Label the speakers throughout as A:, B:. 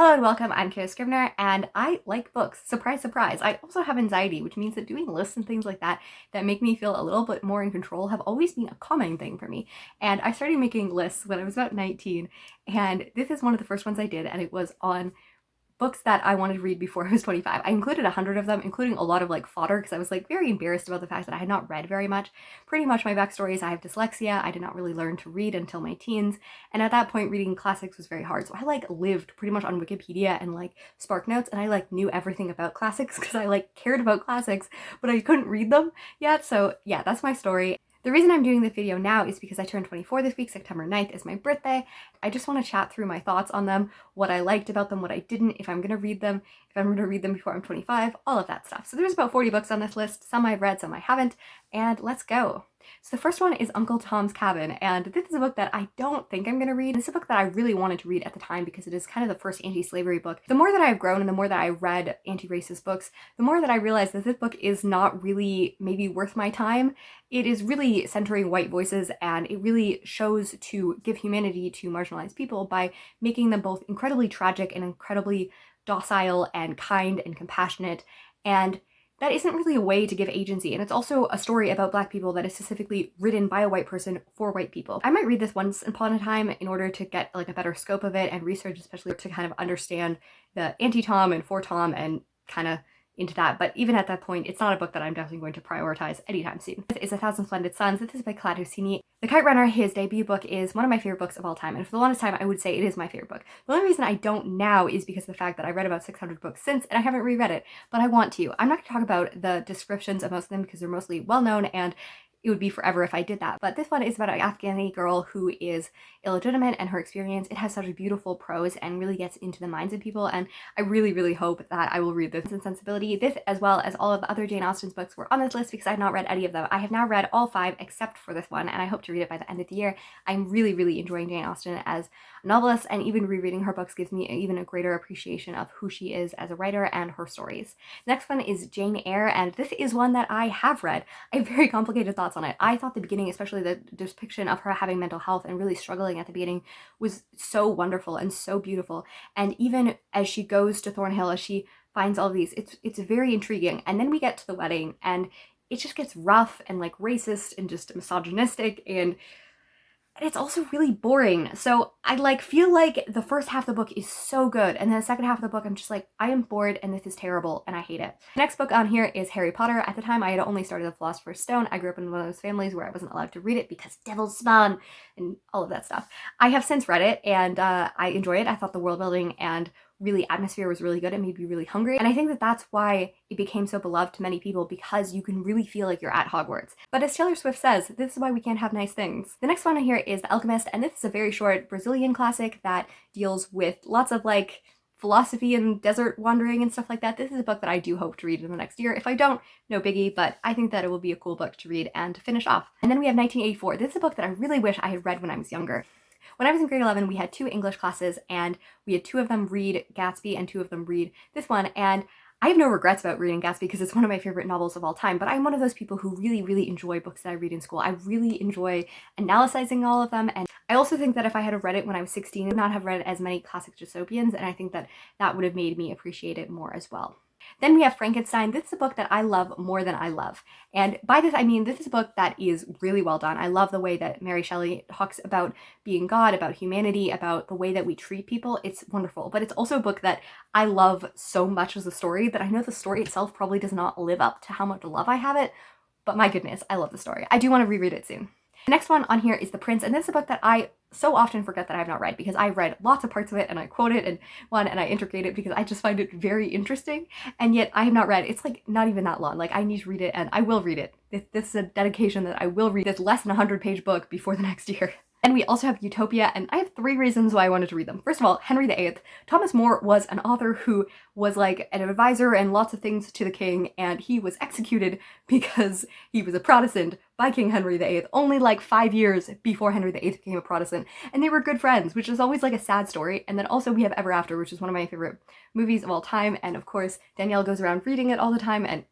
A: Hello and welcome, I'm Kara Scrivener, and I like books. Surprise, surprise. I also have anxiety, which means that doing lists and things like that make me feel a little bit more in control have always been a common thing for me. And I started making lists when I was about 19, and this is one of the first ones I did, and it was on books that I wanted to read before I was 25. I included 100 of them, including a lot of fodder, because I was very embarrassed about the fact that I had not read very much. Pretty much my backstory is I have dyslexia. I did not really learn to read until my teens, and at that point reading classics was very hard. So I lived pretty much on Wikipedia and Spark Notes, and I knew everything about classics because I cared about classics, but I couldn't read them yet. So yeah, that's my story. The reason I'm doing this video now is because I turned 24 this week. September 9th is my birthday. I just want to chat through my thoughts on them, what I liked about them, what I didn't, if I'm going to read them, if I'm going to read them before I'm 25, all of that stuff. So there's about 40 books on this list. Some I've read, some I haven't, and let's go. So the first one is Uncle Tom's Cabin, and this is a book that I don't think I'm going to read. It's a book that I really wanted to read at the time because it is kind of the first anti-slavery book. The more that I've grown and the more that I read anti-racist books, the more that I realized that this book is not really maybe worth my time. It is really centering white voices, and it really shows to give humanity to marginalized people by making them both incredibly tragic and incredibly docile and kind and compassionate, and that isn't really a way to give agency. And it's also a story about Black people that is specifically written by a white person for white people. I might read this once upon a time in order to get a better scope of it and research, especially to kind of understand the anti-Tom and for Tom and kind of into that. But even at that point, it's not a book that I'm definitely going to prioritize anytime soon. This is A Thousand Splendid Suns. This is by Claude Houssini. The Kite Runner, his debut book, is one of my favorite books of all time. And for the longest time, I would say it is my favorite book. The only reason I don't now is because of the fact that I read about 600 books since and I haven't reread it, but I want to. I'm not going to talk about the descriptions of most of them because they're mostly well-known, and it would be forever if I did that. But this one is about an Afghani girl who is illegitimate and her experience. It has such a beautiful prose and really gets into the minds of people, and I really, really hope that I will read this in Sensibility. This, as well as all of the other Jane Austen's books, were on this list because I have not read any of them. I have now read all 5 except for this one, and I hope to read it by the end of the year. I'm really, really enjoying Jane Austen as a novelist, and even rereading her books gives me even a greater appreciation of who she is as a writer and her stories. The next one is Jane Eyre, and this is one that I have read. I have very complicated thoughts on it. I thought the beginning, especially the depiction of her having mental health and really struggling at the beginning, was so wonderful and so beautiful. And even as she goes to Thornhill, as she finds all of these, it's very intriguing. And then we get to the wedding, and it just gets rough and racist and just misogynistic, and it's also really boring. So I feel like the first half of the book is so good, and then the second half of the book I'm just I am bored and this is terrible and I hate it. The next book on here is Harry Potter. At the time I had only started The Philosopher's Stone. I grew up in one of those families where I wasn't allowed to read it because devil's spawn and all of that stuff. I have since read it, and I enjoy it. I thought the world building and really atmosphere was really good. It made me really hungry, and I think that that's why it became so beloved to many people, because you can really feel like you're at Hogwarts. But as Taylor Swift says, this is why we can't have nice things. The next one here is The Alchemist, and this is a very short Brazilian classic that deals with lots of philosophy and desert wandering and stuff like that. This is a book that I do hope to read in the next year. If I don't, no biggie, but I think that it will be a cool book to read and to finish off. And then we have 1984. This is a book that I really wish I had read when I was younger. When I was in grade 11, we had 2 English classes, and we had 2 of them read Gatsby and 2 of them read this one, and I have no regrets about reading Gatsby because it's one of my favorite novels of all time, but I'm one of those people who really, really enjoy books that I read in school. I really enjoy analyzing all of them, and I also think that if I had read it when I was 16, I would not have read as many classic dystopians, and I think that that would have made me appreciate it more as well. Then we have Frankenstein. This is a book that I love more than I love. And by this, I mean, this is a book that is really well done. I love the way that Mary Shelley talks about being God, about humanity, about the way that we treat people. It's wonderful. But it's also a book that I love so much as a story that I know the story itself probably does not live up to how much love I have it. But my goodness, I love the story. I do want to reread it soon. The next one on here is The Prince, and this is a book that I so often forget that I have not read because I've read lots of parts of it and I quote it and I integrate it because I just find it very interesting, and yet I have not read. It's not even that long. I need to read it, and I will read it. This is a dedication that I will read this less than 100-page book before the next year. And we also have Utopia, and I have 3 reasons why I wanted to read them. First of all, Henry VIII. Thomas More was an author who was an advisor and lots of things to the king, and he was executed because he was a Protestant by King Henry VIII only 5 years before Henry VIII became a Protestant. And they were good friends, which is always a sad story. And then also we have Ever After, which is one of my favorite movies of all time, and of course Danielle goes around reading it all the time, and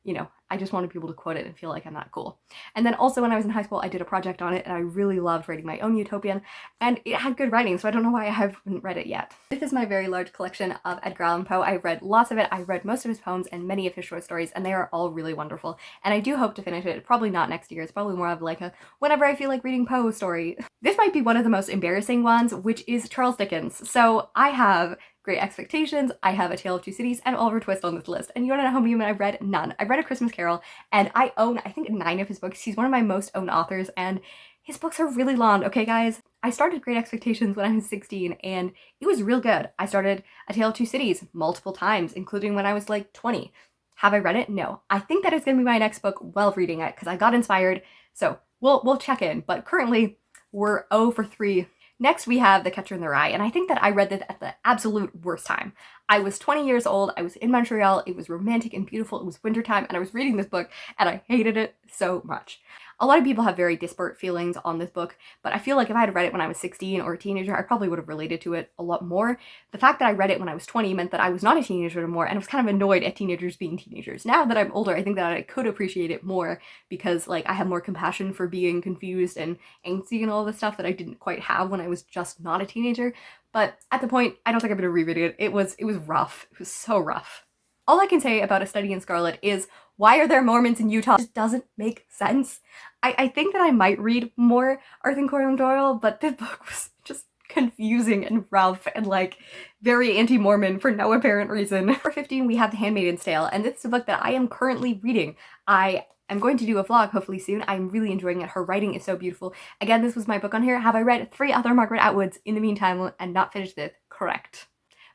A: I just want to be able to quote it and feel like I'm that cool. And then also when I was in high school, I did a project on it and I really loved writing my own utopian, and it had good writing, so I don't know why I haven't read it yet. This is my very large collection of Edgar Allan Poe. I've read lots of it. I've read most of his poems and many of his short stories, and they are all really wonderful. And I do hope to finish it. Probably not next year. It's probably more of like a whenever I feel like reading Poe story. This might be one of the most embarrassing ones, which is Charles Dickens. So I have Great Expectations, I have A Tale of Two Cities, and Oliver Twist on this list. And you wanna know how many I've read? None. I've read A Christmas Carol, and I own, I think, 9 of his books. He's one of my most owned authors, and his books are really long, okay guys? I started Great Expectations when I was 16, and it was real good. I started A Tale of Two Cities multiple times, including when I was like 20. Have I read it? No. I think that is gonna be my next book while reading it, because I got inspired, so we'll check in. But currently, we're 0 for 3. Next, we have The Catcher in the Rye, and I think that I read this at the absolute worst time. I was 20 years old, I was in Montreal, it was romantic and beautiful, it was wintertime, and I was reading this book, and I hated it so much. A lot of people have very disparate feelings on this book, but I feel like if I had read it when I was 16 or a teenager, I probably would have related to it a lot more. The fact that I read it when I was 20 meant that I was not a teenager anymore, and I was kind of annoyed at teenagers being teenagers. Now that I'm older, I think that I could appreciate it more because, like, I have more compassion for being confused and angsty and all this stuff that I didn't quite have when I was just not a teenager. But at the point, I don't think I'm gonna reread it. It was rough. It was so rough. All I can say about A Study in Scarlet is, why are there Mormons in Utah? It just doesn't make sense. I think that I might read more Arthur Conan Doyle, but this book was just confusing and rough and like very anti-Mormon for no apparent reason. Number 15, we have The Handmaidens Tale, and this is a book that I am currently reading. I'm going to do a vlog hopefully soon. I'm really enjoying it. Her writing is so beautiful. Again, this was my book on here. Have I read 3 other Margaret Atwoods in the meantime and not finished this? Correct.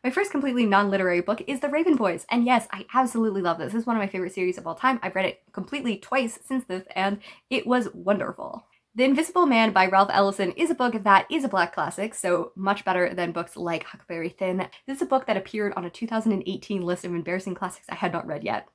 A: My first completely non-literary book is The Raven Boys, and yes, I absolutely love this. This is one of my favorite series of all time. I've read it completely twice since this, and it was wonderful. The Invisible Man by Ralph Ellison is a book that is a Black classic, so much better than books like Huckleberry Finn. This is a book that appeared on a 2018 list of embarrassing classics I had not read yet.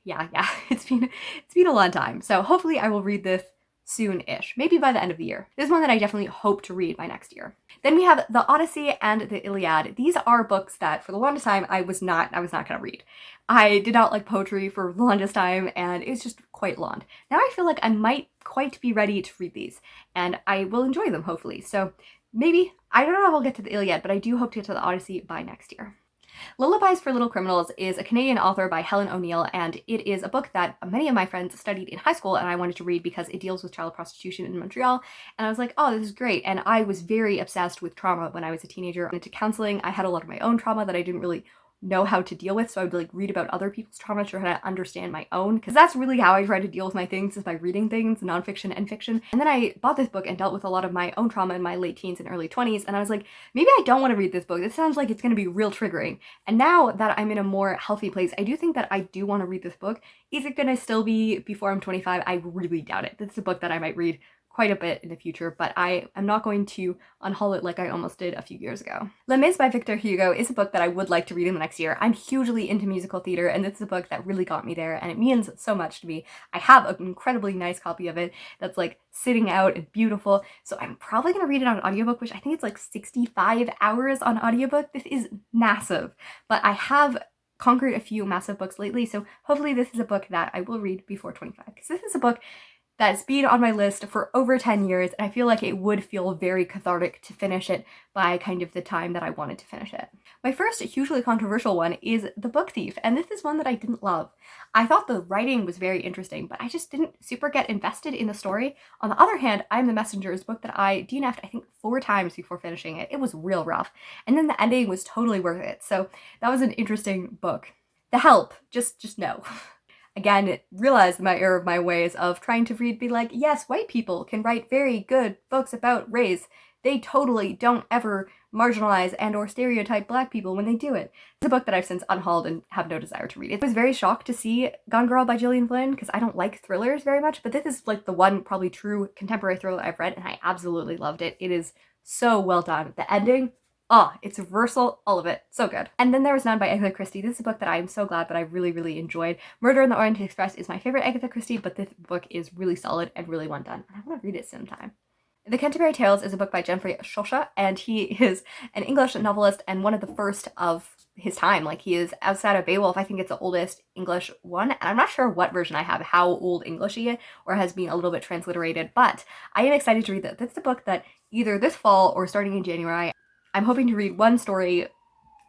A: Yeah, it's been a long time, so hopefully I will read this soon-ish, maybe by the end of the year. This is one that I definitely hope to read by next year. Then we have the Odyssey and the Iliad. These are books that for the longest time I was not gonna read. I did not like poetry for the longest time, and it was just quite long. Now I feel like I might quite be ready to read these, and I will enjoy them hopefully. So maybe, I don't know if I'll get to the Iliad, but I do hope to get to the Odyssey by next year. Lullabies for Little Criminals is a Canadian author by Helen O'Neill, and it is a book that many of my friends studied in high school and I wanted to read because it deals with child prostitution in Montreal, and I was like, oh, this is great. And I was very obsessed with trauma when I was a teenager. I went to counseling. I had a lot of my own trauma that I didn't really know how to deal with, so I would like read about other people's trauma to try to understand my own, because that's really how I try to deal with my things, is by reading things, nonfiction and fiction. And then I bought this book and dealt with a lot of my own trauma in my late teens and early 20s, and I was like, maybe I don't want to read this book. This sounds like it's going to be real triggering. And now that I'm in a more healthy place, I do think that I do want to read this book. Is it going to still be before I'm 25? I really doubt it. This is a book that I might read quite a bit in the future, but I am not going to unhaul it like I almost did a few years ago. Les Mis by Victor Hugo is a book that I would like to read in the next year. I'm hugely into musical theater, and this is a book that really got me there, and it means so much to me. I have an incredibly nice copy of it that's like sitting out and beautiful, so I'm probably gonna read it on audiobook, which I think it's like 65 hours on audiobook. This is massive, but I have conquered a few massive books lately, so hopefully this is a book that I will read before 25, because this is a book that's been on my list for over 10 years, and I feel like it would feel very cathartic to finish it by kind of the time that I wanted to finish it. My first hugely controversial one is The Book Thief, and this is one that I didn't love. I thought the writing was very interesting, but I just didn't super get invested in the story. On the other hand, I'm the Messenger is a book that I DNF'd I think 4 times before finishing it. It was real rough, and then the ending was totally worth it, so that was an interesting book. The Help, just no. Again, realize my error of my ways of trying to be like, yes, white people can write very good books about race. They totally don't ever marginalize and or stereotype Black people when they do it. It's a book that I've since unhauled and have no desire to read. I was very shocked to see Gone Girl by Gillian Flynn, because I don't like thrillers very much, but this is like the one probably true contemporary thriller I've read, and I absolutely loved it. It is so well done. The ending, it's reversal, all of it. So good. And then there was None by Agatha Christie. This is a book that I'm so glad that I really, really enjoyed. Murder in the Orient Express is my favorite Agatha Christie, but this book is really solid and really well done, and I want to read it sometime. The Canterbury Tales is a book by Geoffrey Chaucer, and he is an English novelist and one of the first of his time. Like, he is, outside of Beowulf, I think it's the oldest English one, and I'm not sure what version I have, how old English he is, or has been a little bit transliterated, but I am excited to read that. This is a book that either this fall or starting in January, I'm hoping to read one story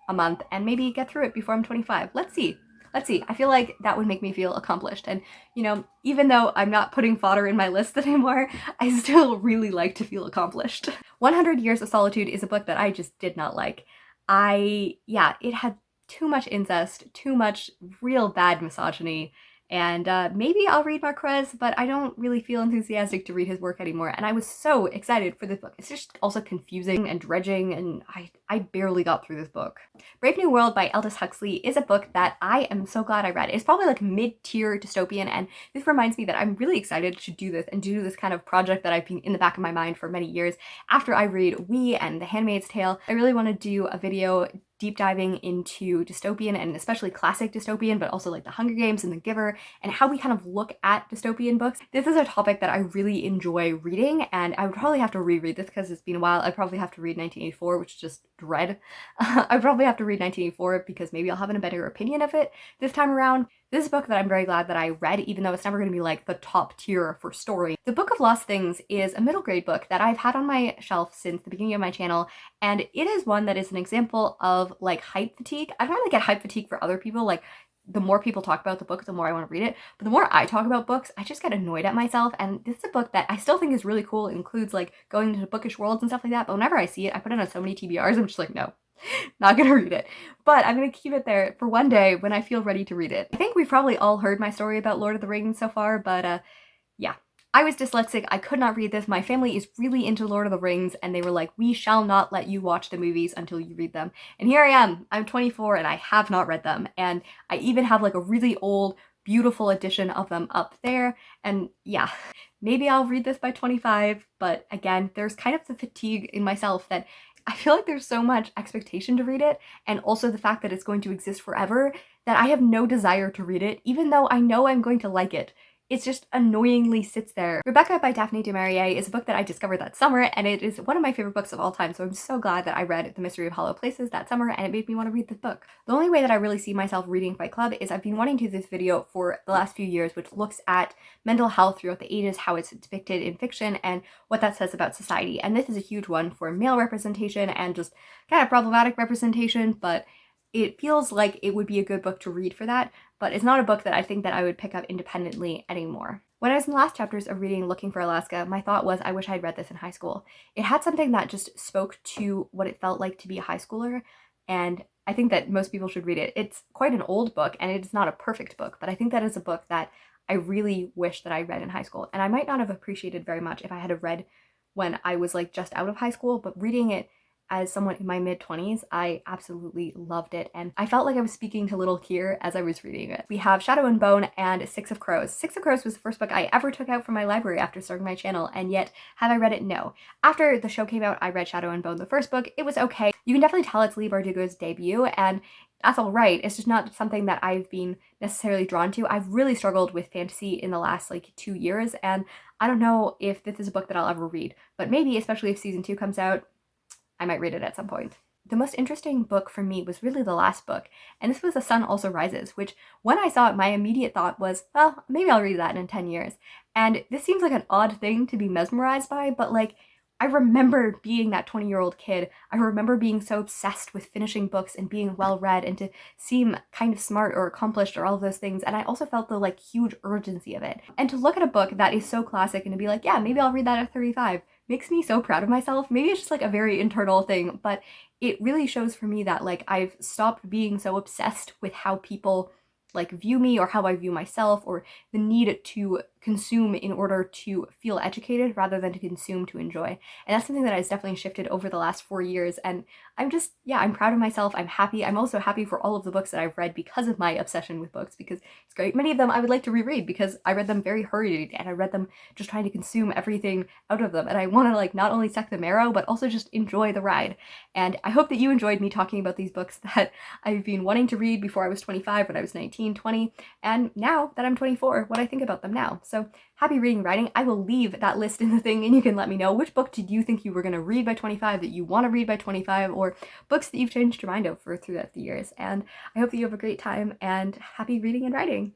A: a month and maybe get through it before I'm 25. Let's see. Let's see. I feel like that would make me feel accomplished. And, you know, even though I'm not putting fodder in my list anymore, I still really like to feel accomplished. 100 Years of Solitude is a book that I just did not like. Yeah, it had too much incest, too much real bad misogyny, and maybe I'll read Marquez, but I don't really feel enthusiastic to read his work anymore, and I was so excited for this book. It's just also confusing and dredging, and I barely got through this book. Brave New World by Aldous Huxley is a book that I am so glad I read. It's probably like mid-tier dystopian, and this reminds me that I'm really excited to do this and do this kind of project that I've been in the back of my mind for many years. After I read We and The Handmaid's Tale, I really want to do a video deep diving into dystopian, and especially classic dystopian, but also like The Hunger Games and The Giver, and how we kind of look at dystopian books. This is a topic that I really enjoy reading, and I would probably have to reread this because it's been a while. I'd probably have to read 1984, which is just dread. I'd probably have to read 1984 because maybe I'll have a better opinion of it this time around. This is a book that I'm very glad that I read, even though it's never going to be like the top tier for story. The Book of Lost Things is a middle grade book that I've had on my shelf since the beginning of my channel, and it is one that is an example of like hype fatigue. I don't really get hype fatigue for other people. Like, the more people talk about the book, the more I want to read it. But the more I talk about books, I just get annoyed at myself. And this is a book that I still think is really cool. It includes like going into bookish worlds and stuff like that. But whenever I see it, I put it on so many TBRs, I'm just like, no, not gonna read it. But I'm gonna keep it there for one day when I feel ready to read it. I think we've probably all heard my story about Lord of the Rings so far, but yeah. I was dyslexic, I could not read this. My family is really into Lord of the Rings, and they were like, we shall not let you watch the movies until you read them. And here I am, I'm 24 and I have not read them. And I even have like a really old, beautiful edition of them up there. And yeah, maybe I'll read this by 25, but again, there's kind of the fatigue in myself that I feel like there's so much expectation to read it, and also the fact that it's going to exist forever, that I have no desire to read it, even though I know I'm going to like it. It just annoyingly sits there. Rebecca by Daphne du Maurier is a book that I discovered that summer, and it is one of my favorite books of all time, so I'm so glad that I read The Mystery of Hollow Places that summer, and it made me want to read this book. The only way that I really see myself reading Fight Club is I've been wanting to do this video for the last few years, which looks at mental health throughout the ages, how it's depicted in fiction, and what that says about society. And this is a huge one for male representation and just kind of problematic representation, but it feels like it would be a good book to read for that, but it's not a book that I think that I would pick up independently anymore. When I was in the last chapters of reading Looking for Alaska, my thought was I wish I'd read this in high school. It had something that just spoke to what it felt like to be a high schooler, and I think that most people should read it. It's quite an old book, and it's not a perfect book, but I think that is a book that I really wish that I read in high school, and I might not have appreciated very much if I had read when I was like just out of high school, but reading it as someone in my mid-20s, I absolutely loved it, and I felt like I was speaking to little Kier as I was reading it. We have Shadow and Bone and Six of Crows. Six of Crows was the first book I ever took out from my library after starting my channel, and yet, have I read it? No. After the show came out, I read Shadow and Bone, the first book. It was okay. You can definitely tell it's Leigh Bardugo's debut, and that's all right. It's just not something that I've been necessarily drawn to. I've really struggled with fantasy in the last like 2 years, and I don't know if this is a book that I'll ever read, but maybe, especially if season 2 comes out, I might read it at some point. The most interesting book for me was really the last book, and this was The Sun Also Rises, which when I saw it, my immediate thought was, well, maybe I'll read that in 10 years. And this seems like an odd thing to be mesmerized by, but like, I remember being that 20-year-old kid. I remember being so obsessed with finishing books and being well-read and to seem kind of smart or accomplished or all of those things. And I also felt the like huge urgency of it. And to look at a book that is so classic and to be like, yeah, maybe I'll read that at 35 makes me so proud of myself. Maybe it's just like a very internal thing, but it really shows for me that like I've stopped being so obsessed with how people like view me or how I view myself, or the need to consume in order to feel educated rather than to consume to enjoy. And that's something that has definitely shifted over the last 4 years, and I'm just, yeah, I'm proud of myself. I'm happy. I'm also happy for all of the books that I've read because of my obsession with books, because it's great. Many of them I would like to reread because I read them very hurried and I read them just trying to consume everything out of them, and I want to like not only suck the marrow but also just enjoy the ride. And I hope that you enjoyed me talking about these books that I've been wanting to read before I was 25, when I was 19, 20, and now that I'm 24, what I think about them now. So happy reading and writing. I will leave that list in the thing and you can let me know which book did you think you were going to read by 25, that you want to read by 25, or books that you've changed your mind over throughout the years. And I hope that you have a great time and happy reading and writing.